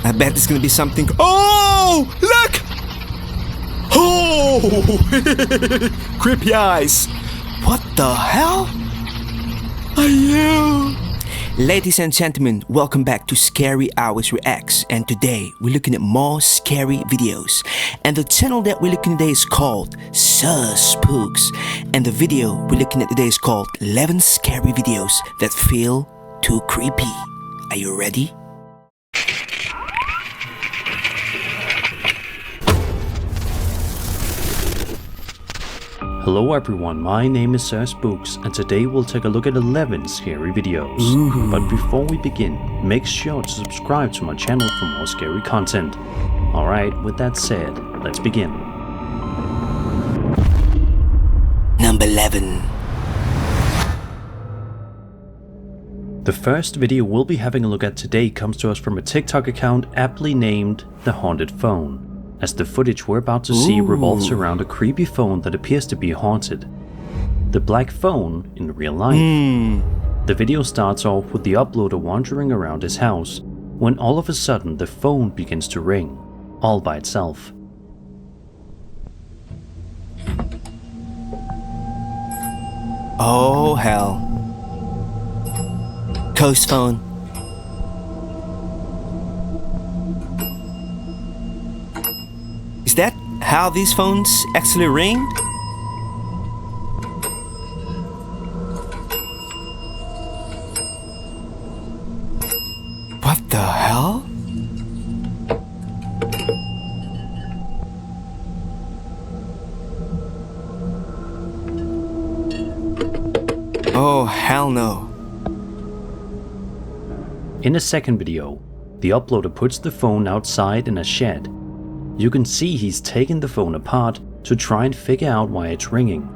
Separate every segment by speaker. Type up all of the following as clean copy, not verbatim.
Speaker 1: I bet there's gonna be something. Oh, look! Oh, creepy eyes. What the hell? Are you? Ladies and gentlemen, welcome back to Scary Hours Reacts, and today we're looking at more scary videos. And the channel that we're looking at today is called Spooks, and the video we're looking at today is called 11 Scary Videos That Feel Too Creepy. Are you ready?
Speaker 2: Hello everyone, my name is Spooks, and today we'll take a look at 11 scary videos.
Speaker 1: Ooh.
Speaker 2: But before we begin, make sure to subscribe to my channel for more scary content. Alright, with that said, let's begin.
Speaker 1: Number 11.
Speaker 2: The first video we'll be having a look at today comes to us from a TikTok account aptly named The Haunted Phone, as the footage we're about to see revolves around a creepy phone that appears to be haunted. The black phone in real life. The video starts off with the uploader wandering around his house, when all of a sudden the phone begins to ring, all by itself.
Speaker 1: Oh hell. Ghost phone. Is that how these phones actually ring? What the hell? Oh hell no.
Speaker 2: In a second video, the uploader puts the phone outside in a shed. You can see he's taken the phone apart to try and figure out why it's ringing.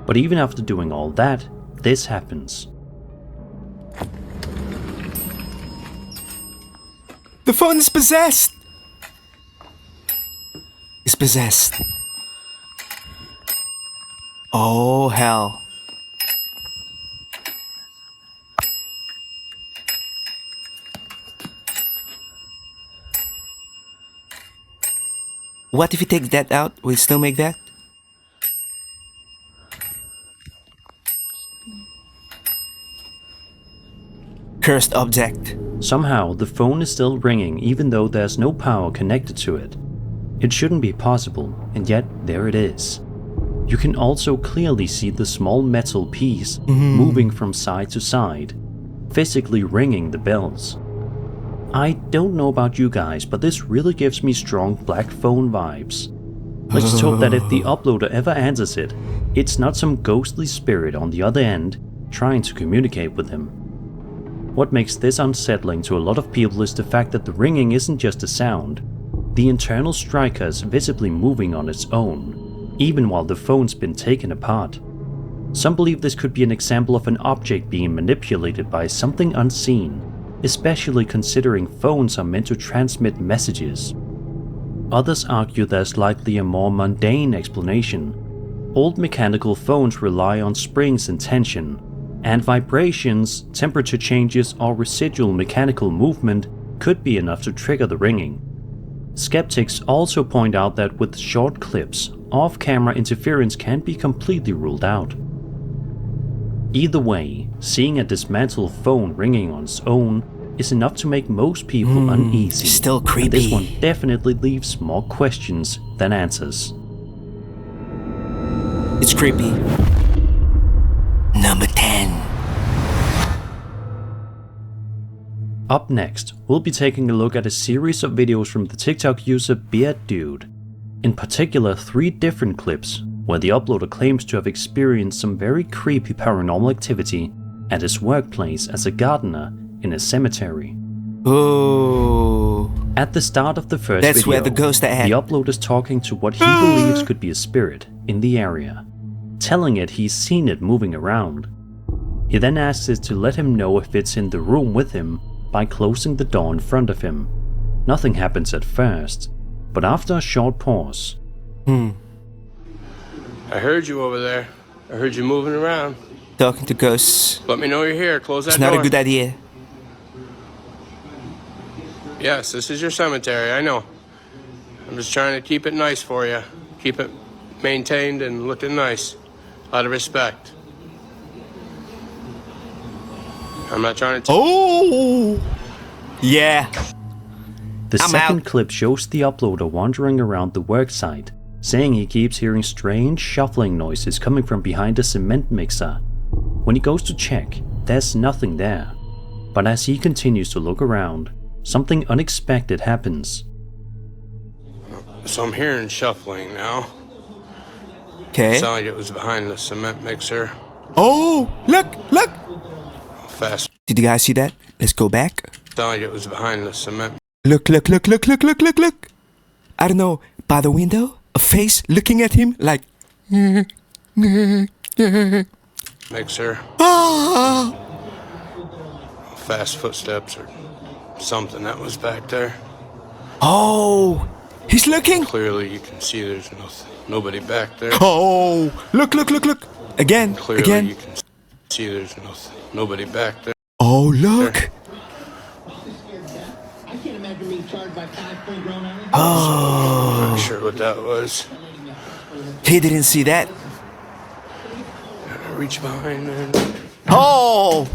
Speaker 2: But even after doing all that, this happens.
Speaker 1: The phone is possessed! It's possessed. Oh hell. What if you take that out? Will it still make that? Cursed object.
Speaker 2: Somehow, the phone is still ringing even though there's no power connected to it. It shouldn't be possible, and yet there it is. You can also clearly see the small metal piece moving from side to side, physically ringing the bells. I don't know about you guys, but this really gives me strong black phone vibes. Let's just hope that if the uploader ever answers it, it's not some ghostly spirit on the other end trying to communicate with him. What makes this unsettling to a lot of people is the fact that the ringing isn't just a sound. The internal striker is visibly moving on its own, even while the phone's been taken apart. Some believe this could be an example of an object being manipulated by something unseen, especially considering phones are meant to transmit messages. Others argue there's likely a more mundane explanation. Old mechanical phones rely on springs and tension, and vibrations, temperature changes, or residual mechanical movement could be enough to trigger the ringing. Skeptics also point out that with short clips, off-camera interference can be completely ruled out. Either way, seeing a dismantled phone ringing on its own is enough to make most people uneasy.
Speaker 1: Still creepy.
Speaker 2: And this one definitely leaves more questions than answers.
Speaker 1: It's creepy. Number 10.
Speaker 2: Up next, we'll be taking a look at a series of videos from the TikTok user Beard Dude. In particular, 3 different clips where the uploader claims to have experienced some very creepy paranormal activity at his workplace as a gardener in a cemetery.
Speaker 1: Oh.
Speaker 2: At the start of the first
Speaker 1: That's
Speaker 2: video,
Speaker 1: where the ghost at.
Speaker 2: the uploader is talking to what he believes could be a spirit in the area, telling it he's seen it moving around. He then asks it to let him know if it's in the room with him by closing the door in front of him. Nothing happens at first, but after a short pause,
Speaker 3: I heard you over there. I heard you moving around.
Speaker 1: Talking to ghosts.
Speaker 3: Let me know you're here. Close that
Speaker 1: It's
Speaker 3: door.
Speaker 1: not a good idea.
Speaker 3: Yes, this is your cemetery, I know. I'm just trying to keep it nice for you. Keep it maintained and looking nice. Out of respect. I'm not trying to...
Speaker 1: Oh! Yeah.
Speaker 2: The
Speaker 1: I'm
Speaker 2: second
Speaker 1: out.
Speaker 2: clip shows the uploader wandering around the worksite, saying he keeps hearing strange shuffling noises coming from behind a cement mixer. When he goes to check, there's nothing there. But as he continues to look around, something unexpected happens.
Speaker 3: So I'm hearing shuffling now.
Speaker 1: Okay.
Speaker 3: Sounded like it was behind the cement mixer.
Speaker 1: Oh, look, look.
Speaker 3: Fast.
Speaker 1: Did you guys see that? Let's go back.
Speaker 3: Sounded like it was behind the cement
Speaker 1: Look, look, look, look, look, look, look, look. I don't know, by the window, a face looking at him like...
Speaker 3: mixer.
Speaker 1: Ah!
Speaker 3: Fast footsteps or something that was back there.
Speaker 1: Oh, he's looking.
Speaker 3: Clearly you can see there's nobody back there.
Speaker 1: Oh, look, look, look, look. Again,
Speaker 3: Clearly
Speaker 1: again.
Speaker 3: you can see there's nobody back there.
Speaker 1: Oh, look. Oh,
Speaker 3: Not sure what that was.
Speaker 1: he didn't see that.
Speaker 3: Reach behind there.
Speaker 1: Oh,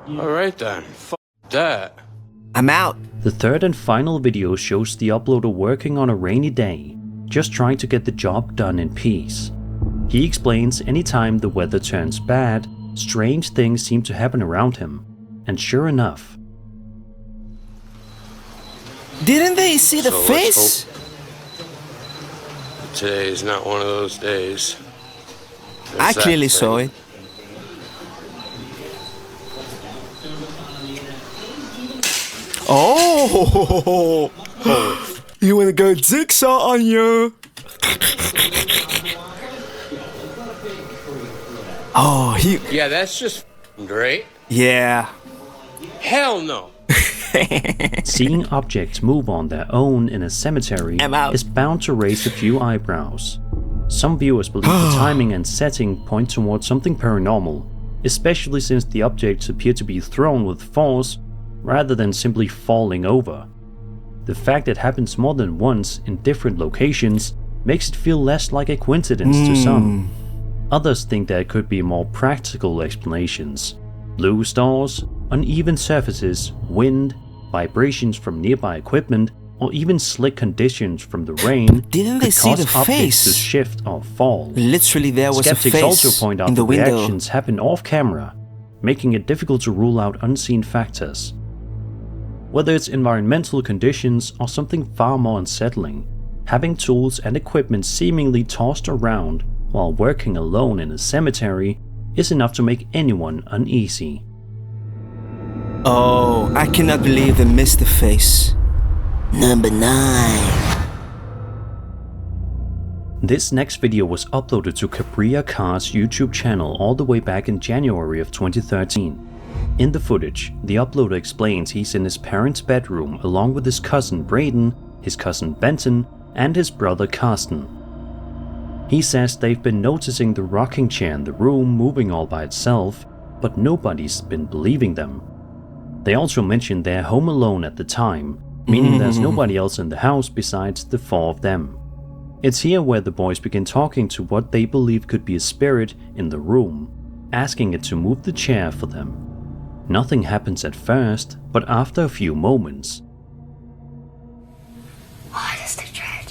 Speaker 3: All right then. Fuck that.
Speaker 1: I'm out.
Speaker 2: The third and final video shows the uploader working on a rainy day, just trying to get the job done in peace. He explains anytime the weather turns bad, strange things seem to happen around him, and sure enough,
Speaker 1: Didn't they see the
Speaker 3: So let's
Speaker 1: face?
Speaker 3: Today is not one of those days. There's
Speaker 1: I
Speaker 3: that
Speaker 1: clearly saw
Speaker 3: thing.
Speaker 1: it. Oh, you wanna go jigsaw on you? Oh,
Speaker 3: Yeah, that's just great.
Speaker 1: yeah.
Speaker 3: Hell no.
Speaker 2: seeing objects move on their own in a cemetery
Speaker 1: I'm out.
Speaker 2: is bound to raise a few eyebrows. Some viewers believe the timing and setting point towards something paranormal, especially since the objects appear to be thrown with force rather than simply falling over. The fact it happens more than once in different locations makes it feel less like a coincidence to some. Others think there could be more practical explanations. Loose doors, uneven surfaces, wind, vibrations from nearby equipment, or even slick conditions from the rain
Speaker 1: Didn't
Speaker 2: could
Speaker 1: they see
Speaker 2: cause
Speaker 1: the
Speaker 2: objects to
Speaker 1: face?
Speaker 2: shift or fall.
Speaker 1: Literally, there was
Speaker 2: Skeptics
Speaker 1: a face
Speaker 2: also point out
Speaker 1: in the
Speaker 2: that
Speaker 1: window.
Speaker 2: reactions happen off camera, making it difficult to rule out unseen factors. Whether it's environmental conditions or something far more unsettling, having tools and equipment seemingly tossed around while working alone in a cemetery is enough to make anyone uneasy.
Speaker 1: Oh, I cannot believe they missed the face. Number 9.
Speaker 2: This next video was uploaded to Cabria Car's YouTube channel all the way back in January of 2013. In the footage, the uploader explains he's in his parents' bedroom along with his cousin Braden, his cousin Benton, and his brother Carsten. He says they've been noticing the rocking chair in the room moving all by itself, but nobody's been believing them. They also mention they're home alone at the time, meaning there's nobody else in the house besides the 4 of them. It's here where the boys begin talking to what they believe could be a spirit in the room, asking it to move the chair for them. Nothing happens at first, but after a few moments.
Speaker 4: What is the trash?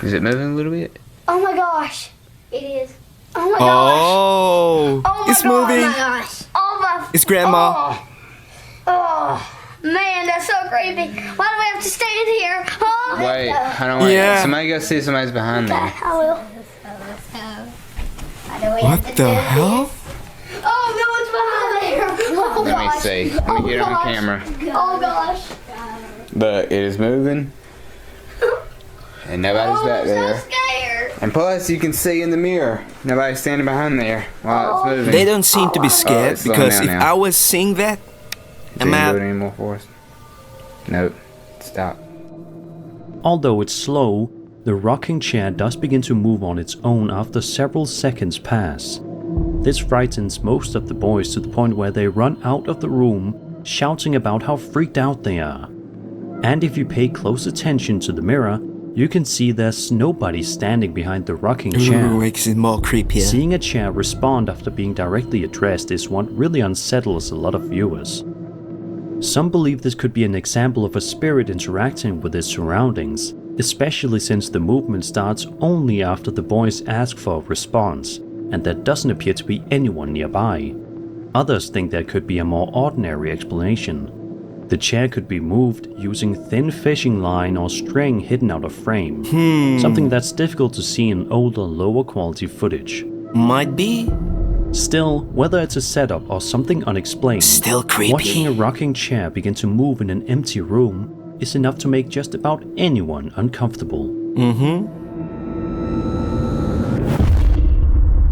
Speaker 5: Is it moving a little bit?
Speaker 4: Oh my gosh. It is. Oh my gosh.
Speaker 1: Oh,
Speaker 4: Oh my
Speaker 1: it's
Speaker 4: god.
Speaker 1: moving.
Speaker 4: Oh my gosh. Oh my.
Speaker 1: It's Grandma.
Speaker 4: Oh. Oh. Man, that's so creepy. Why do we have to stand here? Oh.
Speaker 5: Wait, hold on, wait.
Speaker 1: Yeah.
Speaker 5: Somebody go see if somebody's behind there.
Speaker 4: I will. Why do we have
Speaker 1: What
Speaker 4: to
Speaker 1: the
Speaker 4: do
Speaker 1: hell?
Speaker 4: this? Oh, no one's behind there. Oh,
Speaker 5: Let me
Speaker 4: gosh.
Speaker 5: see. Let me get it on
Speaker 4: gosh.
Speaker 5: camera.
Speaker 4: Oh gosh.
Speaker 5: But it is moving. And nobody's
Speaker 4: Oh,
Speaker 5: back
Speaker 4: I'm
Speaker 5: there.
Speaker 4: so scared.
Speaker 5: And plus, you can see in the mirror. Nobody's standing behind there while it's moving.
Speaker 1: They don't seem to be scared
Speaker 5: it's slowing
Speaker 1: because
Speaker 5: down
Speaker 1: if
Speaker 5: now.
Speaker 1: I was seeing that,
Speaker 5: Didn't
Speaker 1: I'm
Speaker 5: do
Speaker 1: out.
Speaker 5: it anymore for us. Nope. Stop.
Speaker 2: Although it's slow, the rocking chair does begin to move on its own after several seconds pass. This frightens most of the boys to the point where they run out of the room, shouting about how freaked out they are. And if you pay close attention to the mirror, you can see there's nobody standing behind the rocking chair.
Speaker 1: Ooh, makes it more creepier.
Speaker 2: Seeing a chair respond after being directly addressed is what really unsettles a lot of viewers. Some believe this could be an example of a spirit interacting with its surroundings, especially since the movement starts only after the boys ask for a response, and there doesn't appear to be anyone nearby. Others think there could be a more ordinary explanation. The chair could be moved using thin fishing line or string hidden out of frame, something that's difficult to see in older, lower quality footage.
Speaker 1: Might be.
Speaker 2: Still, whether it's a setup or something unexplained,
Speaker 1: Still creepy.
Speaker 2: watching a rocking chair begin to move in an empty room is enough to make just about anyone uncomfortable.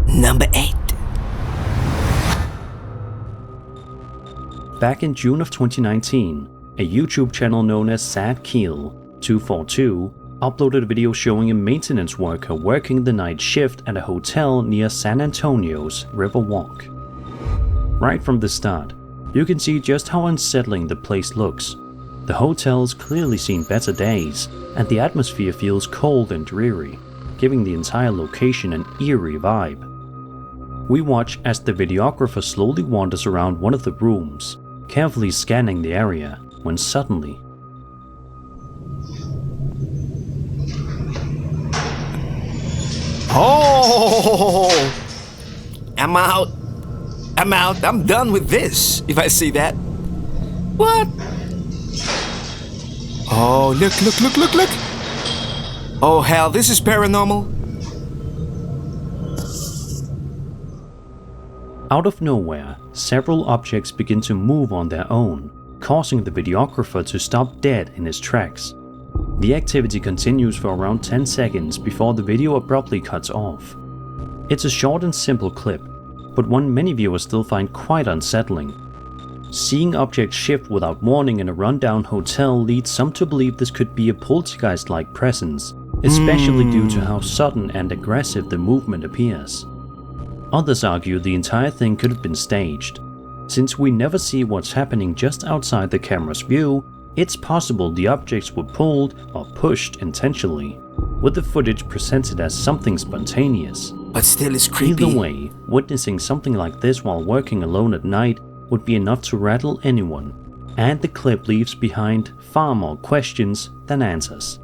Speaker 1: Number 8.
Speaker 2: Back in June of 2019, a YouTube channel known as Sad Keel 242 uploaded a video showing a maintenance worker working the night shift at a hotel near San Antonio's River Walk. Right from the start, you can see just how unsettling the place looks. The hotel's clearly seen better days, and the atmosphere feels cold and dreary, giving the entire location an eerie vibe. We watch as the videographer slowly wanders around one of the rooms, carefully scanning the area, when suddenly,
Speaker 1: Oh! I'm out. I'm done with this, if I see that. What? Oh, look. Oh, hell, this is paranormal.
Speaker 2: out of nowhere, several objects begin to move on their own, causing the videographer to stop dead in his tracks. The activity continues for around 10 seconds before the video abruptly cuts off. It's a short and simple clip, but one many viewers still find quite unsettling. Seeing objects shift without warning in a rundown hotel leads some to believe this could be a poltergeist-like presence, especially due to how sudden and aggressive the movement appears. Others argue the entire thing could have been staged. Since we never see what's happening just outside the camera's view, it's possible the objects were pulled or pushed intentionally, with the footage presented as something spontaneous.
Speaker 1: But still it's creepy.
Speaker 2: Either way, witnessing something like this while working alone at night would be enough to rattle anyone, and the clip leaves behind far more questions than answers.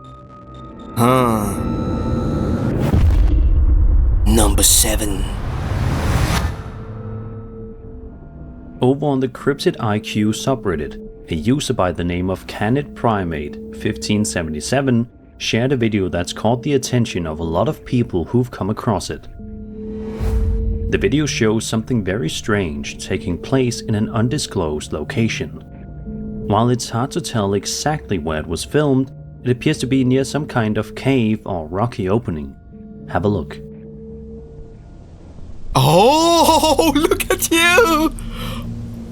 Speaker 1: Number 7.
Speaker 2: Over on the Cryptid IQ subreddit, a user by the name of Canid Primate 1577 shared a video that's caught the attention of a lot of people who've come across it. The video shows something very strange taking place in an undisclosed location. While it's hard to tell exactly where it was filmed, it appears to be near some kind of cave or rocky opening. Have a look.
Speaker 1: Oh, look at you!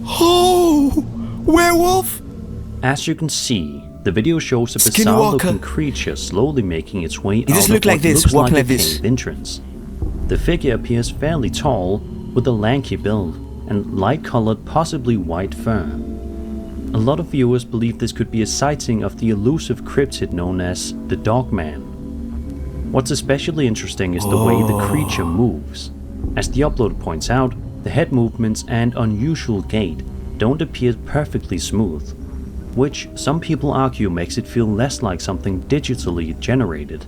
Speaker 1: Oh, werewolf!
Speaker 2: As you can see, the video shows a bizarre-looking creature slowly making its way out of what looks like a cave entrance. The figure appears fairly tall, with a lanky build and light-colored, possibly white fur. A lot of viewers believe this could be a sighting of the elusive cryptid known as the Dogman. What's especially interesting is the way the creature moves. As the uploader points out, the head movements and unusual gait don't appear perfectly smooth, which some people argue makes it feel less like something digitally generated.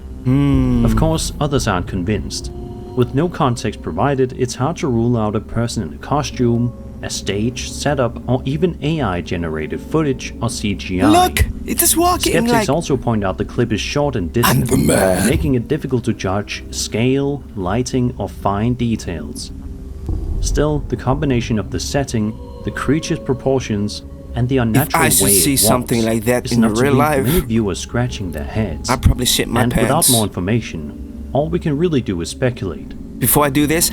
Speaker 2: Of course, others aren't convinced. With no context provided, it's hard to rule out a person in a costume, a stage, setup, or even AI-generated footage or CGI.
Speaker 1: Look! It is walking.
Speaker 2: Skeptics also point out the clip is short and distant, making it difficult to judge scale, lighting, or fine details. Still, the combination of the setting, the creature's proportions, and the unnatural way it walks
Speaker 1: something like that
Speaker 2: is
Speaker 1: in
Speaker 2: enough to
Speaker 1: real
Speaker 2: leave
Speaker 1: life,
Speaker 2: many viewers scratching their heads.
Speaker 1: I'd probably shit my pants.
Speaker 2: And without more information, all we can really do is speculate.
Speaker 1: Before I do this,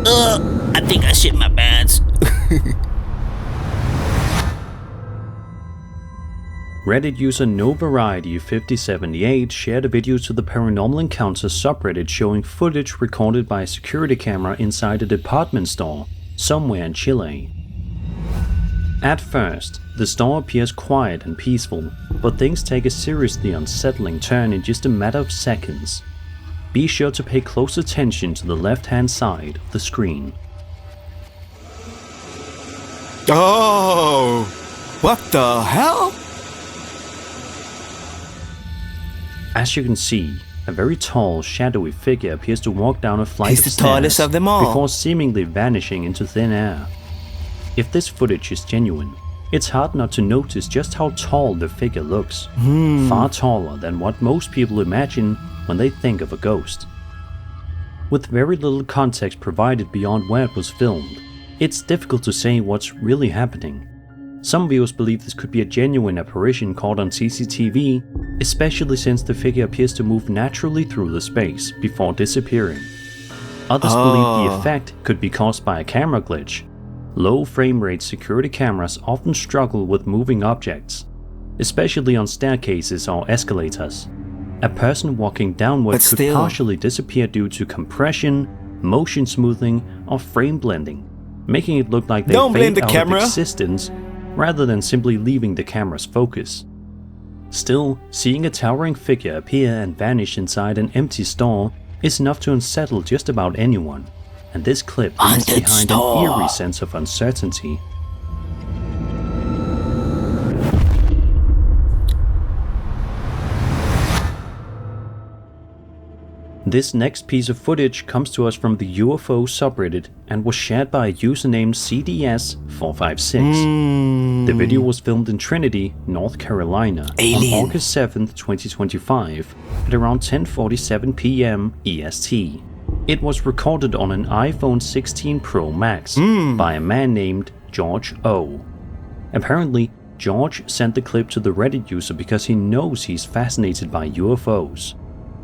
Speaker 6: I think I shit my pants.
Speaker 2: Reddit user NoVariety5078 shared a video to the Paranormal Encounters subreddit showing footage recorded by a security camera inside a department store somewhere in Chile. At first, the store appears quiet and peaceful, but things take a seriously unsettling turn in just a matter of seconds. Be sure to pay close attention to the left-hand side of the screen.
Speaker 1: Oh, what the hell?
Speaker 2: As you can see, a very tall, shadowy figure appears to walk down a flight
Speaker 1: He's
Speaker 2: of
Speaker 1: the
Speaker 2: stairs
Speaker 1: tallest of them all.
Speaker 2: before seemingly vanishing into thin air. If this footage is genuine, it's hard not to notice just how tall the figure looks. Far taller than what most people imagine when they think of a ghost. With very little context provided beyond where it was filmed, it's difficult to say what's really happening. Some viewers believe this could be a genuine apparition caught on CCTV, especially since the figure appears to move naturally through the space before disappearing. Others believe the effect could be caused by a camera glitch. Low frame rate security cameras often struggle with moving objects, especially on staircases or escalators. A person walking downward could partially disappear due to compression, motion smoothing, or frame blending, making it look like they fade out of existence rather than simply leaving the camera's focus. Still, seeing a towering figure appear and vanish inside an empty store is enough to unsettle just about anyone, and this clip leaves behind an eerie sense of uncertainty. This next piece of footage comes to us from the UFO subreddit and was shared by a user named CDS456. The video was filmed in Trinity, North Carolina on August 7th, 2025 at around 10:47 p.m. EST. It was recorded on an iPhone 16 Pro Max by a man named George O. Apparently, George sent the clip to the Reddit user because he knows he's fascinated by UFOs.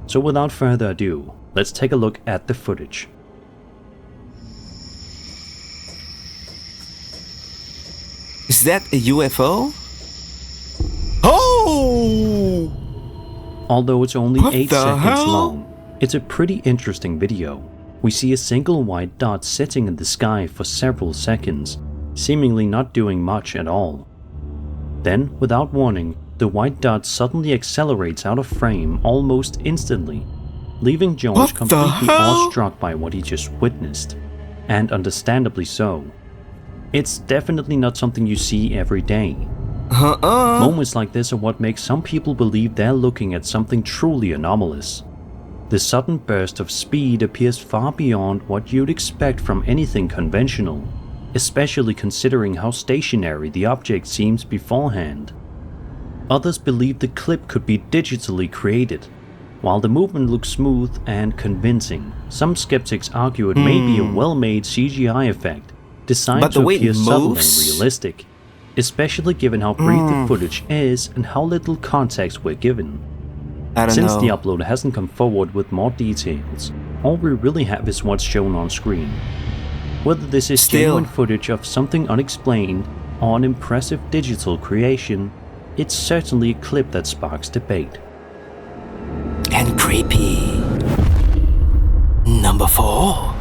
Speaker 2: So without further ado, let's take a look at the footage.
Speaker 1: Is that a UFO? Oh!
Speaker 2: Although it's only 8 seconds long, it's a pretty interesting video. We see a single white dot sitting in the sky for several seconds, seemingly not doing much at all. Then, without warning, the white dot suddenly accelerates out of frame almost instantly, leaving George completely awestruck by what he just witnessed, and understandably so. It's definitely not something you see every day. Moments like this are what make some people believe they're looking at something truly anomalous. The sudden burst of speed appears far beyond what you'd expect from anything conventional, especially considering how stationary the object seems beforehand. Others believe the clip could be digitally created. While the movement looks smooth and convincing, some skeptics argue it may be a well-made CGI effect designed to appear subtle and realistic, especially given how brief the footage is and how little context we're given. Since the upload hasn't come forward with more details, all we really have is what's shown on screen. Whether this is genuine footage of something unexplained or an impressive digital creation, it's certainly a clip that sparks debate.
Speaker 1: And creepy. Number 4.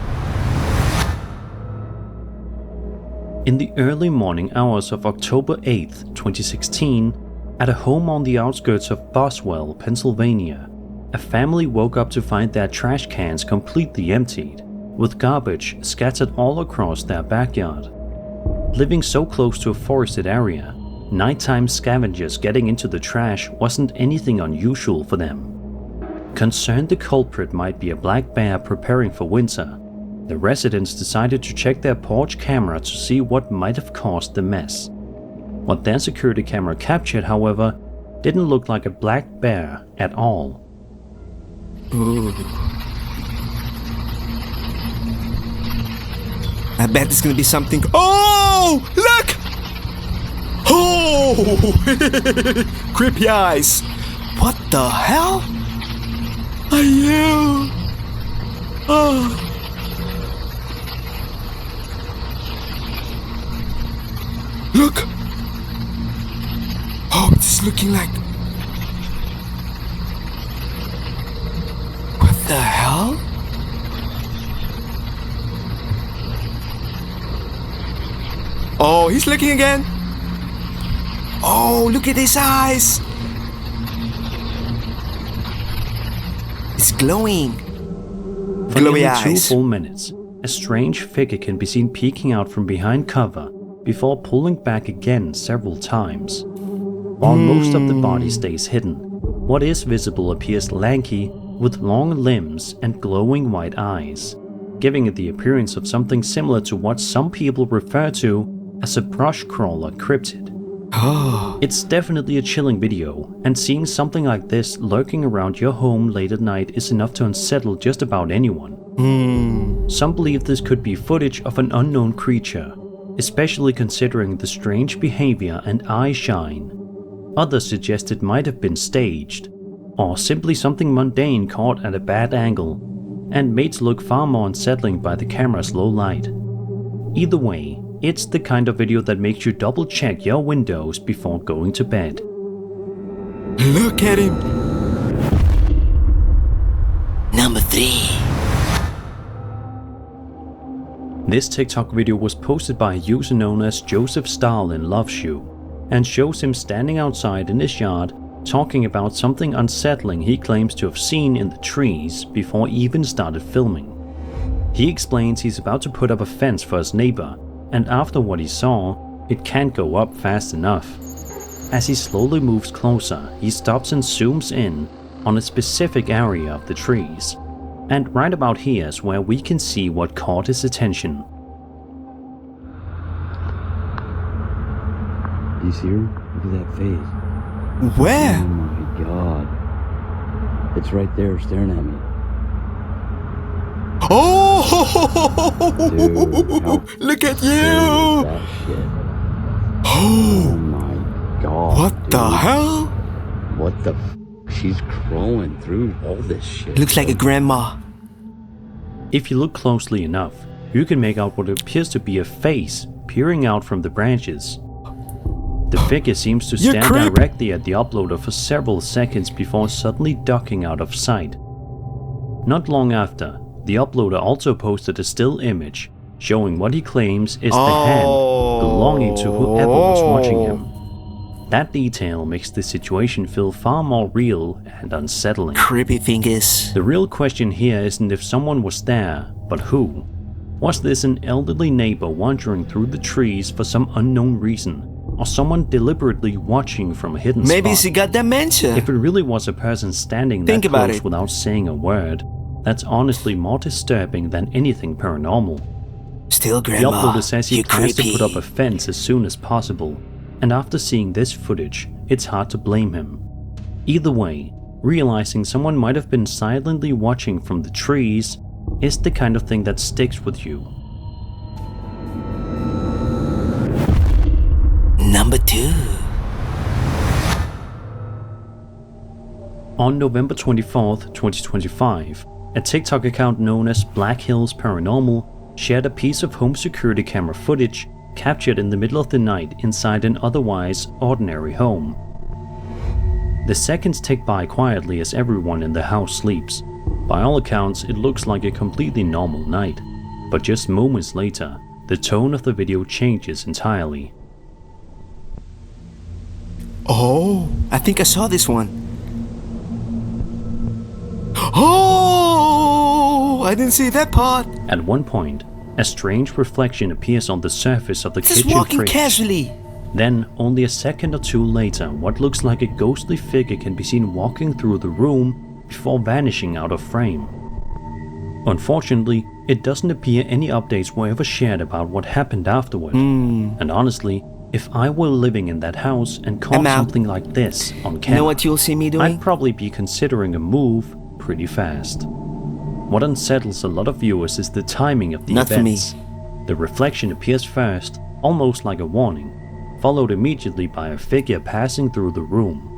Speaker 2: In the early morning hours of October 8th, 2016, at a home on the outskirts of Boswell, Pennsylvania, a family woke up to find their trash cans completely emptied, with garbage scattered all across their backyard. Living so close to a forested area, nighttime scavengers getting into the trash wasn't anything unusual for them. Concerned the culprit might be a black bear preparing for winter, the residents decided to check their porch camera to see what might have caused the mess. What their security camera captured, however, didn't look like a black bear at all.
Speaker 1: I bet it's gonna be something. Oh! Look! Oh! Creepy eyes. What the hell? Are you? Oh. Look! Oh, this looking like... What the hell? Oh, he's looking again. Oh, look at his eyes. It's glowing.
Speaker 2: For
Speaker 1: Glowy
Speaker 2: nearly
Speaker 1: eyes.
Speaker 2: 2 full minutes, a strange figure can be seen peeking out from behind cover before pulling back again several times. While most of the body stays hidden, what is visible appears lanky with long limbs and glowing white eyes, giving it the appearance of something similar to what some people refer to as a brush crawler cryptid. It's definitely a chilling video, and seeing something like this lurking around your home late at night is enough to unsettle just about anyone. Some believe this could be footage of an unknown creature, especially considering the strange behavior and eye shine. Others suggest it might have been staged, or simply something mundane caught at a bad angle, and made to look far more unsettling by the camera's low light. Either way, it's the kind of video that makes you double check your windows before going to bed.
Speaker 1: Look at him. Number 3.
Speaker 2: This TikTok video was posted by a user known as Joseph Stalin Loves You, and shows him standing outside in his yard talking about something unsettling he claims to have seen in the trees before he even started filming. He explains he's about to put up a fence for his neighbor, and after what he saw, it can't go up fast enough. As he slowly moves closer, he stops and zooms in on a specific area of the trees, and right about here is where we can see what caught his attention.
Speaker 6: You see her? Look at that face.
Speaker 1: Where?
Speaker 6: Oh my god. It's right there staring at me.
Speaker 1: Oh!
Speaker 6: Dude, how
Speaker 1: Look at
Speaker 6: scary is
Speaker 1: you!
Speaker 6: that shit? Oh my god.
Speaker 1: What
Speaker 6: dude.
Speaker 1: the hell?
Speaker 6: What the She's crawling through all this shit.
Speaker 1: Looks like a grandma.
Speaker 2: If you look closely enough, you can make out what appears to be a face peering out from the branches. The figure seems to stand directly at the uploader for several seconds before suddenly ducking out of sight. Not long after, the uploader also posted a still image showing what he claims is the hand belonging to whoever was watching him. That detail makes the situation feel far more real and unsettling.
Speaker 1: Creepy fingers.
Speaker 2: The real question here isn't if someone was there, but who. Was this an elderly neighbor wandering through the trees for some unknown reason, or someone deliberately watching from a hidden spot?
Speaker 1: Maybe she got dementia.
Speaker 2: If it really was a person standing that close without saying a word, that's honestly more disturbing than anything paranormal.
Speaker 1: Still, Grandma,
Speaker 2: the uploader says he plans to put up a fence as soon as possible, and after seeing this footage, it's hard to blame him. Either way, realizing someone might have been silently watching from the trees is the kind of thing that sticks with you.
Speaker 1: Number 2.
Speaker 2: On November 24th, 2025, a TikTok account known as Black Hills Paranormal shared a piece of home security camera footage captured in the middle of the night inside an otherwise ordinary home. The seconds tick by quietly as everyone in the house sleeps. By all accounts, it looks like a completely normal night, but just moments later, the tone of the video changes entirely.
Speaker 1: Oh, I think I saw this one. Oh, I didn't see that part.
Speaker 2: At one point, a strange reflection appears on the surface of the
Speaker 1: Just
Speaker 2: kitchen
Speaker 1: walking
Speaker 2: fridge.
Speaker 1: casually.
Speaker 2: Then, only a second or two later, what looks like a ghostly figure can be seen walking through the room before vanishing out of frame. Unfortunately, it doesn't appear any updates were ever shared about what happened afterward. And honestly, if I were living in that house and caught something like this on camera,
Speaker 1: You know what you'll see me doing?
Speaker 2: I'd probably be considering a move pretty fast. What unsettles a lot of viewers is the timing of the
Speaker 1: Not
Speaker 2: events.
Speaker 1: for me.
Speaker 2: The reflection appears first, almost like a warning, followed immediately by a figure passing through the room.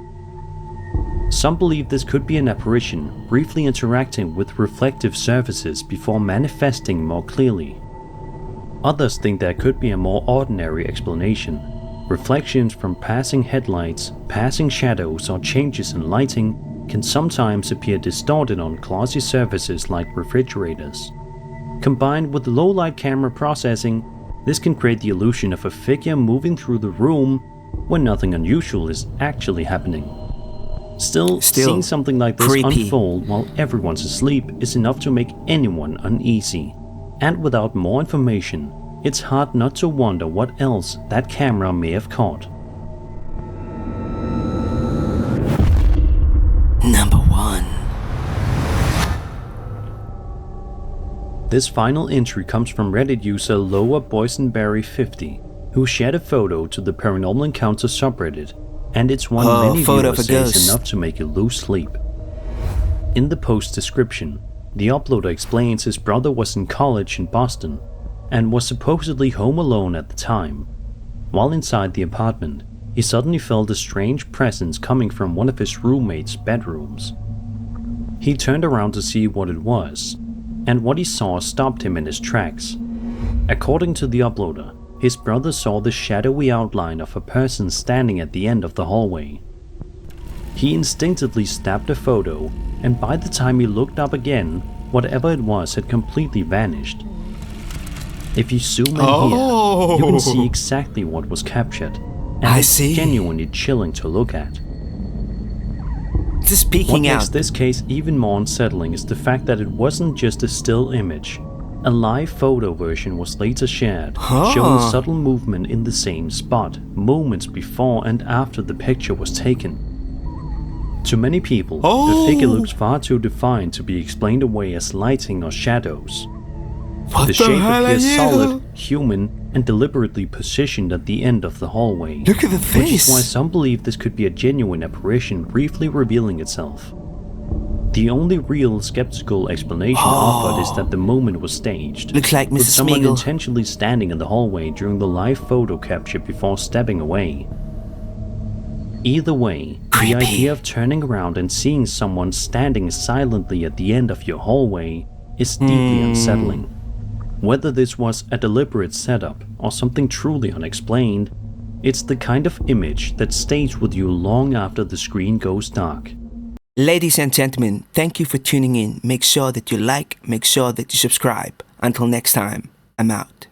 Speaker 2: Some believe this could be an apparition briefly interacting with reflective surfaces before manifesting more clearly. Others think there could be a more ordinary explanation, Reflections from passing headlights, passing shadows, or changes in lighting can sometimes appear distorted on glossy surfaces like refrigerators. Combined with low-light camera processing, this can create the illusion of a figure moving through the room when nothing unusual is actually happening. Still, seeing something like this
Speaker 1: creepy.
Speaker 2: unfold while everyone's asleep is enough to make anyone uneasy. And without more information, it's hard not to wonder what else that camera may have caught.
Speaker 1: Number 1.
Speaker 2: This final entry comes from Reddit user Lower Boysenberry50, who shared a photo to the Paranormal Encounters subreddit, and it's one many
Speaker 1: photo of
Speaker 2: viewers
Speaker 1: a
Speaker 2: say is
Speaker 1: ghost.
Speaker 2: enough to make you lose sleep. In the post description, the uploader explains his brother was in college in Boston and was supposedly home alone at the time. While inside the apartment, he suddenly felt a strange presence coming from one of his roommate's bedrooms. He turned around to see what it was, and what he saw stopped him in his tracks. According to the uploader, his brother saw the shadowy outline of a person standing at the end of the hallway. He instinctively snapped a photo, and by the time he looked up again, whatever it was had completely vanished. If you zoom in here, you can see exactly what was captured, and it's genuinely chilling to look at.
Speaker 1: Just
Speaker 2: What
Speaker 1: peeking
Speaker 2: makes
Speaker 1: out.
Speaker 2: this case even more unsettling is the fact that it wasn't just a still image. A live photo version was later shared, showing subtle movement in the same spot, moments before and after the picture was taken. To many people, the figure looks far too defined to be explained away as lighting or shadows.
Speaker 1: What
Speaker 2: The shape
Speaker 1: hell are
Speaker 2: appears
Speaker 1: you?
Speaker 2: solid, human, and deliberately positioned at the end of the hallway.
Speaker 1: Look at the
Speaker 2: Which is why
Speaker 1: face.
Speaker 2: some believe this could be a genuine apparition briefly revealing itself. The only real skeptical explanation offered is that the moment was staged,
Speaker 1: Looks like
Speaker 2: with
Speaker 1: Mrs.
Speaker 2: someone
Speaker 1: Smeagol.
Speaker 2: intentionally standing in the hallway during the live photo capture before stepping away. Either way,
Speaker 1: Creepy.
Speaker 2: the idea of turning around and seeing someone standing silently at the end of your hallway is deeply unsettling. Whether this was a deliberate setup or something truly unexplained, it's the kind of image that stays with you long after the screen goes dark.
Speaker 1: Ladies and gentlemen, thank you for tuning in. Make sure that you like, make sure that you subscribe. Until next time, I'm out.